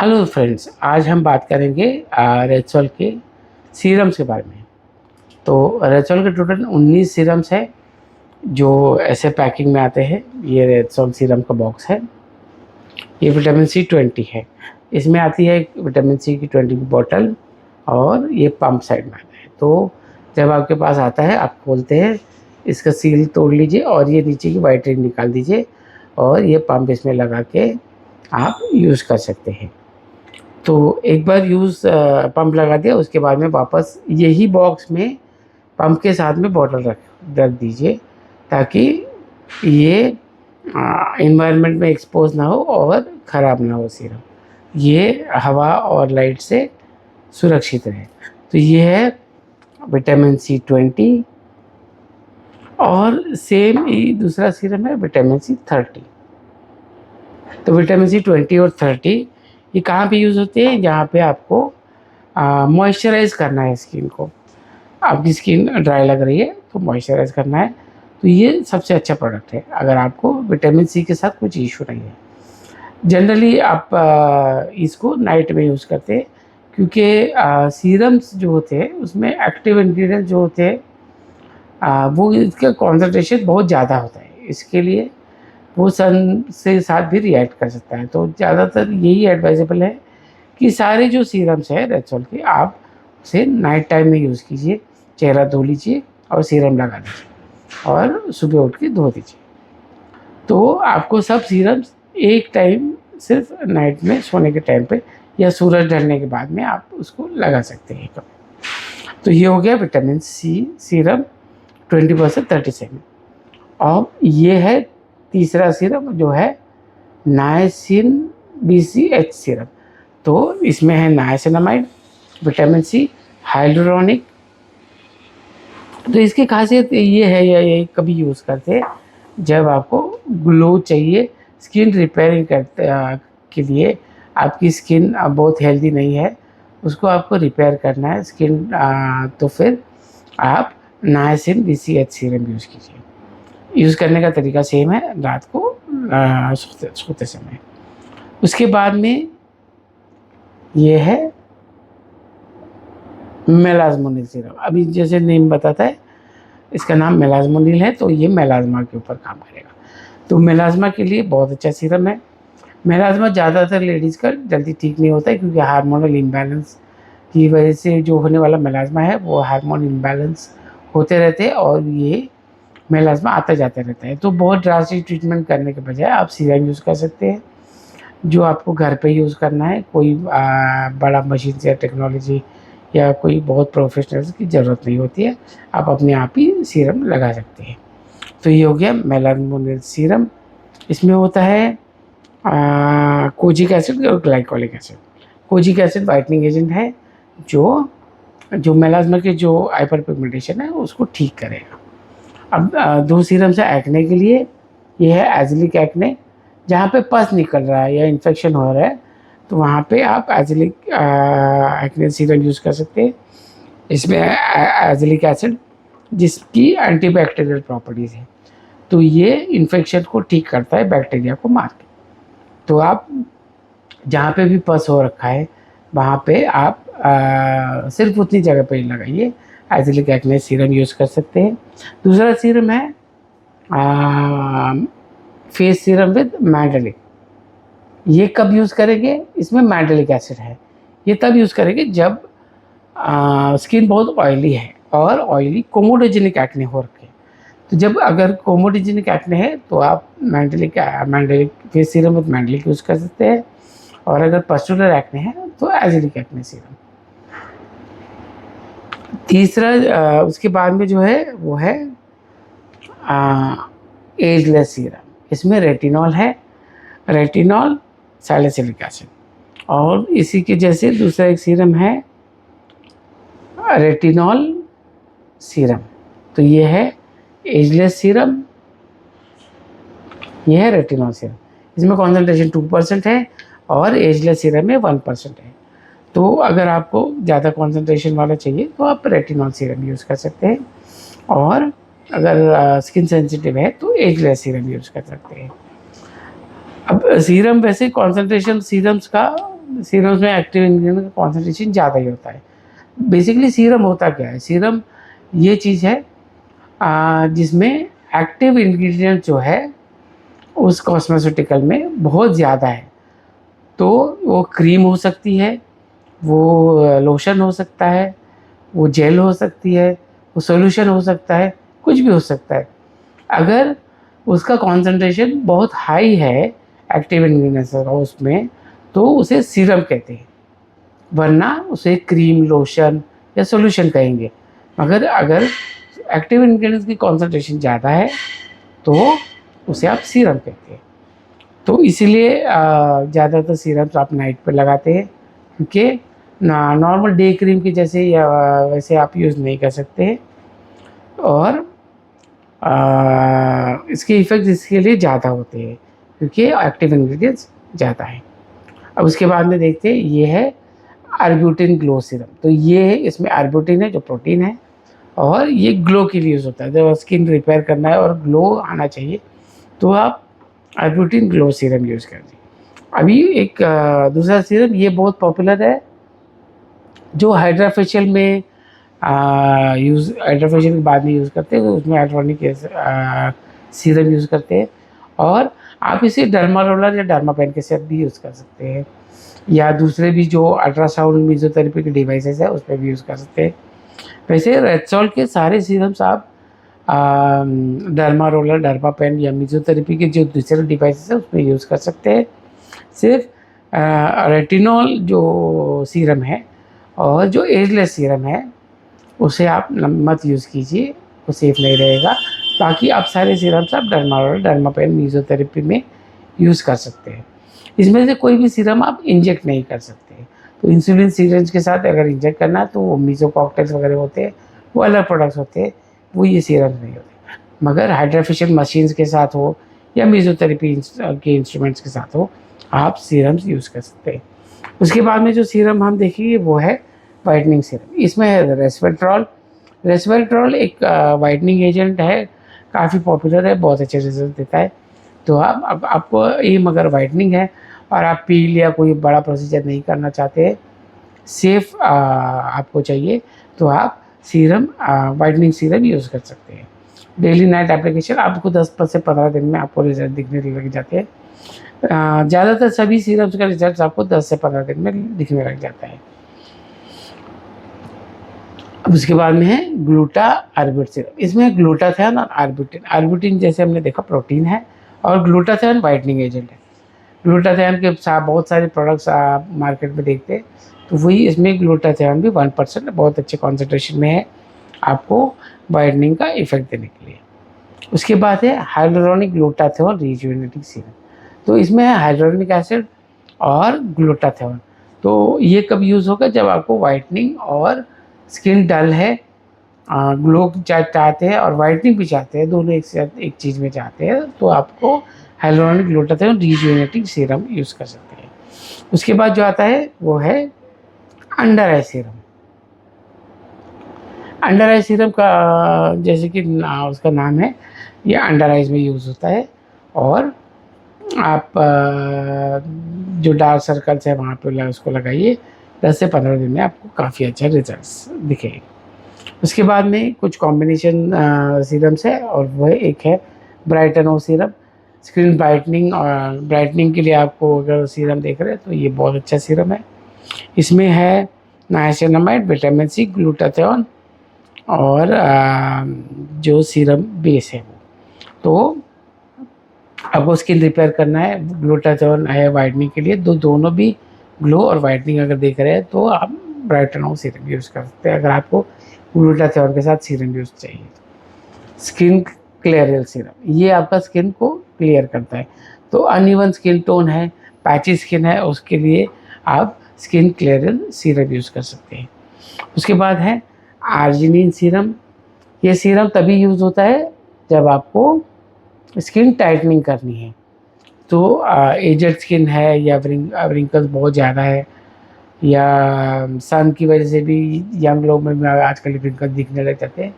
Hello friends, आज हम बात करेंगे रेक्सोल के सीरम्स के बारे में। तो रेक्सोल के टोटल 19 सीरम्स है जो ऐसे पैकिंग में आते हैं। ये रेक्सोल सीरम का बॉक्स है। ये विटामिन सी 20 है। इसमें आती है विटामिन सी की 20 की बॉटल और ये पंप साइड में आता है। तो जब आपके पास आता है, आप खोलते हैं, इसका सील तोड़ लीजिए और ये नीचे की वाइट रिंग निकाल दीजिए और ये पंप इसमें लगा के आप यूज़ कर सकते हैं। तो एक बार पंप लगा दिया, उसके बाद में वापस यही बॉक्स में पंप के साथ में बॉटल रख दीजिए ताकि ये इन्वायरमेंट में एक्सपोज ना हो और ख़राब ना हो सीरम। ये हवा और लाइट से सुरक्षित रहे। तो ये है विटामिन सी 20 और सेम ही दूसरा सीरम है विटामिन सी 30। तो विटामिन सी 20 और 30 ये कहाँ पे यूज़ होते हैं? जहाँ पे आपको मॉइस्चराइज़ करना है स्किन को। आपकी स्किन ड्राई लग रही है तो मॉइस्चराइज़ करना है, तो ये सबसे अच्छा प्रोडक्ट है अगर आपको विटामिन सी के साथ कुछ इशू नहीं है। जनरली आप इसको नाइट में यूज़ करते हैं क्योंकि सीरम्स जो होते हैं उसमें एक्टिव इंग्रेडिएंट जो होते हैं वो इसका कॉन्सनट्रेशन बहुत ज़्यादा होता है। इसके लिए वो सन से साथ भी रिएक्ट कर सकता है। तो ज़्यादातर यही एडवाइजेबल है कि सारे जो सीरम्स हैं रेक्सोल के, आप उसे नाइट टाइम में यूज़ कीजिए। चेहरा धो लीजिए और सीरम लगा दीजिए और सुबह उठ के धो दीजिए। तो आपको सब सीरम्स एक टाइम सिर्फ नाइट में सोने के टाइम पे या सूरज ढलने के बाद में आप उसको लगा सकते हैं कभी। तो ये हो गया विटामिन सी सीरम 20% 30 ml। और ये है तीसरा सीरम जो है नायसिन BCH सीरम। तो इसमें है नायसिनामाइड, विटामिन सी, हाइल्यूरोनिक। तो इसकी खासियत ये है, ये कभी यूज़ करते हैं जब आपको ग्लो चाहिए, स्किन रिपेयरिंग के लिए। आपकी स्किन बहुत हेल्दी नहीं है, उसको आपको रिपेयर करना है स्किन, तो फिर आप नायसिन BCH सीरम यूज़ कीजिए। यूज़ करने का तरीका सेम है, रात को सोते समय। उसके बाद में ये है मेलाज़मोनिल सीरम। अभी जैसे नेम बताता है, इसका नाम मेलाज़मोनिल है, तो ये मेलाज़्मा के ऊपर काम करेगा। तो मेलाज़्मा के लिए बहुत अच्छा सीरम है। मेलाज़्मा ज़्यादातर लेडीज़ का जल्दी ठीक नहीं होता है क्योंकि हार्मोनल इम्बैलेंस की वजह से जो होने वाला मेलाज़्मा है वो हार्मोन इम्बैलेंस होते रहते हैं और ये मेलाज़्मा आता जाता रहता है। तो बहुत ड्रास्टिक ट्रीटमेंट करने के बजाय आप सीरम यूज़ कर सकते हैं जो आपको घर पे यूज़ करना है। कोई बड़ा मशीन से टेक्नोलॉजी या कोई बहुत प्रोफेशनल्स की ज़रूरत नहीं होती है, आप अपने आप ही सीरम लगा सकते हैं। तो ये हो गया मेलाज़मोनिल सीरम। इसमें होता है कोजिक एसिड और glycolic acid. Kojic acid whitening agent है जो मेलाज़्मा के जो हाइपर पिगमेंटेशन है उसको ठीक करेगा। अब दो सीरम्स है एक्ने के लिए। ये है एज़िलिक एक्ने, जहाँ पे पस निकल रहा है या इन्फेक्शन हो रहा है, तो वहाँ पे आप एज़िलिक एक्ने सीरम यूज़ कर सकते हैं। इसमें एज़िलिक एसिड जिसकी एंटीबैक्टीरियल प्रॉपर्टीज़ है, तो ये इन्फेक्शन को ठीक करता है, बैक्टीरिया को मार के। तो आप जहाँ पे भी पस हो रखा है वहाँ पे आप सिर्फ उतनी जगह पे ही लगाइए, एज़िलिक एक्ने सीरम यूज़ कर सकते हैं। दूसरा सीरम है फेस सीरम विद मैंडेलिक। ये कब यूज़ करेंगे? इसमें मैंडेलिक एसिड है। ये तब यूज़ करेंगे जब स्किन बहुत ऑयली है और ऑयली कोमोडोजेनिक एक्ने हो रखे। तो जब अगर कोमोडोजेनिक एक्ने है तो आप mandelic face serum with mandelic use कर सकते हैं, और अगर पस्टुलर एक्ने है तो एज़िलिक एक्ने सीरम। तीसरा उसके बाद में जो है वो है एजलेस सीरम। इसमें रेटिनॉल है, रेटिनॉल सैलिसिलिक एसिड। और इसी के जैसे दूसरा एक सीरम है रेटिनॉल सीरम। तो ये है एजलेस सीरम, ये है रेटिनॉल सीरम। इसमें कॉन्सेंट्रेशन 2% है और एजलेस सीरम में 1% है। तो अगर आपको ज़्यादा कॉन्सेंट्रेशन वाला चाहिए तो आप रेटिनॉल सीरम यूज़ कर सकते हैं, और अगर स्किन सेंसिटिव है तो एजलेस सीरम यूज़ कर सकते हैं। अब सीरम वैसे कॉन्सेंट्रेशन सीरम्स का सीरम्स में एक्टिव इंग्रेडिएंट का कॉन्सेंट्रेशन ज़्यादा ही होता है। बेसिकली सीरम होता क्या है? सीरम ये चीज़ है जिसमें एक्टिव इंग्रेडिएंट जो है उस कॉस्मेटिकल में बहुत ज़्यादा है। तो वो क्रीम हो सकती है, वो लोशन हो सकता है, वो जेल हो सकती है, वो सॉल्यूशन हो सकता है, कुछ भी हो सकता है। अगर उसका कॉन्सेंट्रेशन बहुत हाई है एक्टिव इंग्रेडिएंट्स का उसमें, तो उसे सीरम कहते हैं, वरना उसे क्रीम, लोशन या सॉल्यूशन कहेंगे। मगर अगर एक्टिव इंग्रेडिएंट्स की कॉन्सेंट्रेशन ज़्यादा है तो उसे आप सीरम कहते हैं। तो इसीलिए ज़्यादातर सीरम्स आप नाइट पर लगाते हैं, क्योंकि नॉर्मल डे क्रीम की जैसे या वैसे आप यूज़ नहीं कर सकते हैं, और इसके इफ़ेक्ट इसके लिए ज़्यादा होते हैं क्योंकि एक्टिव इंग्रेडिएंट्स ज़्यादा है। अब उसके बाद में देखते हैं, ये है आर्ब्यूटिन ग्लो सीरम। तो ये है, इसमें आर्ब्यूटिन है जो प्रोटीन है, और ये ग्लो के लिए यूज़ होता है। जब स्किन रिपेयर करना है और ग्लो आना चाहिए तो आप आर्ब्यूटिन ग्लो सीरम यूज़ कर दी। अभी एक दूसरा सीरम ये बहुत पॉपुलर है जो हाइड्रा फेशियल में हाइड्रा फेशियल के बाद में यूज़ करते हैं, तो उसमें हाइड्रोनिक सीरम यूज़ करते हैं। और आप इसे डर्मा रोलर या डर्मा पेन के साथ भी यूज़ कर सकते हैं, या दूसरे भी जो अल्ट्रासाउंड मेसोथेरेपी के डिवाइसेस है उस पर भी यूज़ कर सकते हैं। वैसे रेक्सोल के सारे सीरम्स आप डर्मा रोलर, डर्मा पेन या मेसोथेरेपी के जो दूसरे डिवाइसेस है उसमें यूज़ कर सकते हैं। सिर्फ रेटिनॉल जो सीरम है और जो एजलेस सीरम है उसे आप मत यूज़ कीजिए, वो सेफ नहीं रहेगा। बाकी आप सारे सीरम्स आप derma roller, derma pen, mesotherapy में यूज़ कर सकते हैं। इसमें से कोई भी सीरम आप इंजेक्ट नहीं कर सकते। तो इंसुलिन सीरंज के साथ अगर इंजेक्ट करना है तो वो मीज़ो कॉकटेल्स वगैरह होते हैं, वो अलग प्रोडक्ट्स होते हैं, वो ये सीरम्स नहीं होते। मगर हाइड्रा फेशियल मशीन्स के साथ हो या मेसोथेरेपी के इंस्ट्रूमेंट्स के साथ हो, आप सीरम्स यूज़ कर सकते हैं। उसके बाद में जो सीरम हम देखेंगे वो है वाइटनिंग सीरम। इसमें है रेस्वेट्रॉल। रेस्वेट्रॉल एक वाइटनिंग एजेंट है, काफ़ी पॉपुलर है, बहुत अच्छे रिजल्ट देता है। तो अब आपको एम अगर वाइटनिंग है और आप पील या कोई बड़ा प्रोसीजर नहीं करना चाहते, सेफ आपको चाहिए, तो आप सीरम वाइटनिंग सीरम यूज़ कर सकते हैं। डेली नाइट एप्लीकेशन आपको 10 से 15 दिन में आपको रिजल्ट दिखने लग जाते हैं। ज़्यादातर सभी सीरम्स का रिजल्ट आपको 10 से 15 दिन में दिखने लग जाता है। अब उसके बाद में है ग्लूटा आर्बिट सीरम। इसमें ग्लूटाथियोन और आर्बिटिन। आर्बिटिन जैसे हमने देखा प्रोटीन है, और ग्लूटाथियोन वाइटनिंग एजेंट है। ग्लूटाथियोन के साथ बहुत सारे प्रोडक्ट्स आप मार्केट में देखते हैं, तो वही इसमें ग्लूटाथियोन भी 1% बहुत अच्छे कॉन्सेंट्रेशन में है आपको वाइटनिंग का इफेक्ट देने के लिए। उसके बाद है हाइड्रोनिक ग्लूटाथियोन रिजुवेनेटिंग सीरम। तो इसमें है हाइड्रोनिक एसिड और ग्लूटाथियोन। तो ये कब यूज़ होगा? जब आपको वाइटनिंग और स्किन डल है, ग्लो चाहते हैं और वाइटनिंग भी चाहते हैं, दोनों एक साथ एक चीज़ में चाहते हैं, तो आपको हाइड्रोनिक ग्लूटाथियोन रिजुवेनेटिंग सीरम यूज़ कर सकते हैं। उसके बाद जो आता है वो है अंडर आई सीरम। अंडर आई सीरम का जैसे कि उसका नाम है, ये अंडर आइज में यूज़ होता है, और आप जो डार्क सर्कल्स है वहाँ पे उसको लगाइए, 10 से 15 दिन में आपको काफ़ी अच्छा रिजल्ट्स दिखेंगे। उसके बाद में कुछ कॉम्बिनेशन सीरम्स है, और वह एक है ब्राइटनो सीरम। स्किन ब्राइटनिंग और ब्राइटनिंग के लिए आपको अगर सीरम देख रहे हैं तो ये बहुत अच्छा सीरम है। इसमें है नाइसिनामाइड, विटामिन सी, ग्लूटाथियोन और जो सीरम बेस है वो। तो आपको स्किन रिपेयर करना है, ग्लूटाथियोन है वाइटनिंग के लिए, दोनों भी ग्लो और वाइटनिंग अगर देख रहे हैं तो आप ब्राइटनो सीरम यूज़ कर सकते हैं। अगर आपको ग्लूटाथियोन के साथ सीरम यूज़ चाहिए। स्किन क्लियरल सीरम, ये आपका स्किन को क्लियर करता है। तो अनइवन स्किन टोन है, पैची स्किन है, उसके लिए आप स्किन क्लियरल सीरम यूज़ कर सकते हैं। उसके बाद है आर्जिनिन सीरम। ये सीरम तभी यूज़ होता है जब आपको स्किन टाइटनिंग करनी है। तो एजड स्किन है, या रिंकल्स बहुत ज़्यादा है, या सन की वजह से भी यंग लोग में आजकल रिंकल्स दिखने लग जाते हैं,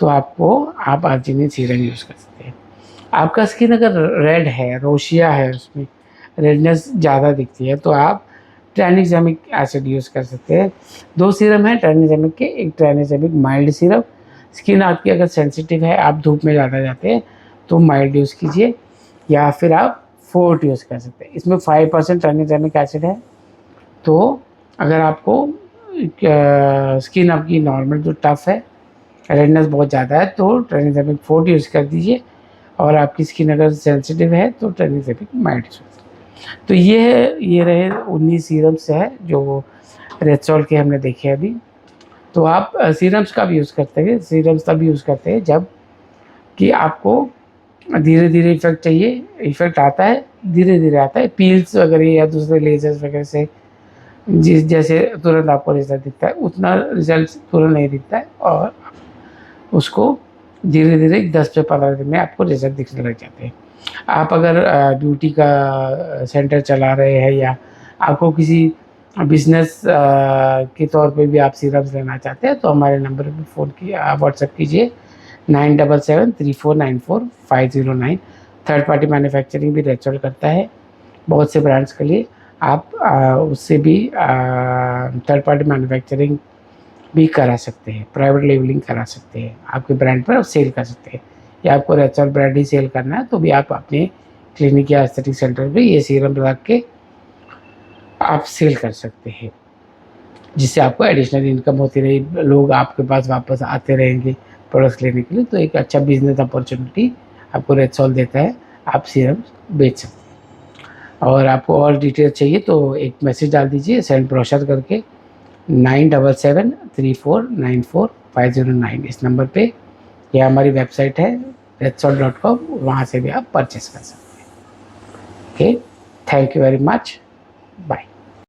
तो आप आर्जिनिन सीरम यूज़ कर सकते हैं। आपका स्किन अगर रेड है, रोशिया है, उसमें रेडनेस ज़्यादा दिखती है, तो आप ट्राइनेक्सामिक एसिड यूज़ कर सकते हैं। 2 सीरम हैं ट्राइनेक्सामिक के, एक ट्राइनेक्सामिक माइल्ड सीरम। स्किन आपकी अगर सेंसिटिव है, आप धूप में ज़्यादा जाते हैं तो माइल्ड यूज़ कीजिए, या फिर आप फोर्ट यूज़ कर सकते हैं। इसमें 5% ट्राइनेक्सामिक एसिड है। तो अगर आपको स्किन आपकी नॉर्मल जो टफ है, रेडनेस बहुत ज़्यादा है, तो ट्राइनेक्सामिक फोर्ट यूज़ कर दीजिए, और आपकी स्किन अगर सेंसिटिव है तो ट्राइनेक्सामिक माइल्ड यूज़ कर दीजिए। तो ये रहे 19 सीरम्स है जो रेक्सोल के हमने देखे अभी। तो आप सीरम्स का भी यूज़ करते हैं, सीरम्स तब यूज़ करते हैं जब कि आपको धीरे धीरे इफेक्ट चाहिए। इफेक्ट आता है, धीरे धीरे आता है, पील्स वगैरह या दूसरे लेजर्स वगैरह से जैसे तुरंत आपको रिजल्ट दिखता है, उतना रिजल्ट तुरंत नहीं दिखता है, और उसको धीरे धीरे 10 से 15 दिन में आपको रिजल्ट दिखने लग जाते हैं। आप अगर ब्यूटी का सेंटर चला रहे हैं, या आपको किसी बिजनेस के तौर पे भी आप सीरम्स लेना चाहते हैं, तो हमारे नंबर पे फ़ोन व्हाट्सएप कीजिए 9773494509। थर्ड पार्टी मैन्युफैक्चरिंग भी रेक्सोल करता है बहुत से ब्रांड्स के लिए। आप उससे भी थर्ड पार्टी मैन्युफैक्चरिंग भी करा सकते हैं, प्राइवेट लेबलिंग करा सकते हैं, आपके ब्रांड पर सेल कर सकते हैं, या आपको रेक्सोल ब्रांड ही सेल करना है तो भी आप अपने क्लिनिक या एस्थेटिक सेंटर पे ये सीरम रख के आप सेल कर सकते हैं, जिससे आपको एडिशनल इनकम होती रही, लोग आपके पास वापस आते रहेंगे प्रोडक्ट्स लेने के लिए। तो एक अच्छा बिजनेस अपॉर्चुनिटी आपको रेक्सोल देता है, आप सीरम बेच सकते हैं। और आपको और डिटेल चाहिए तो एक मैसेज डाल दीजिए सेंड ब्रोशर करके 9773494509 इस नंबर पे, या हमारी वेबसाइट है reksol.com, वहाँ से भी आप परचेस कर सकते हैं। Okay, thank you very much, bye.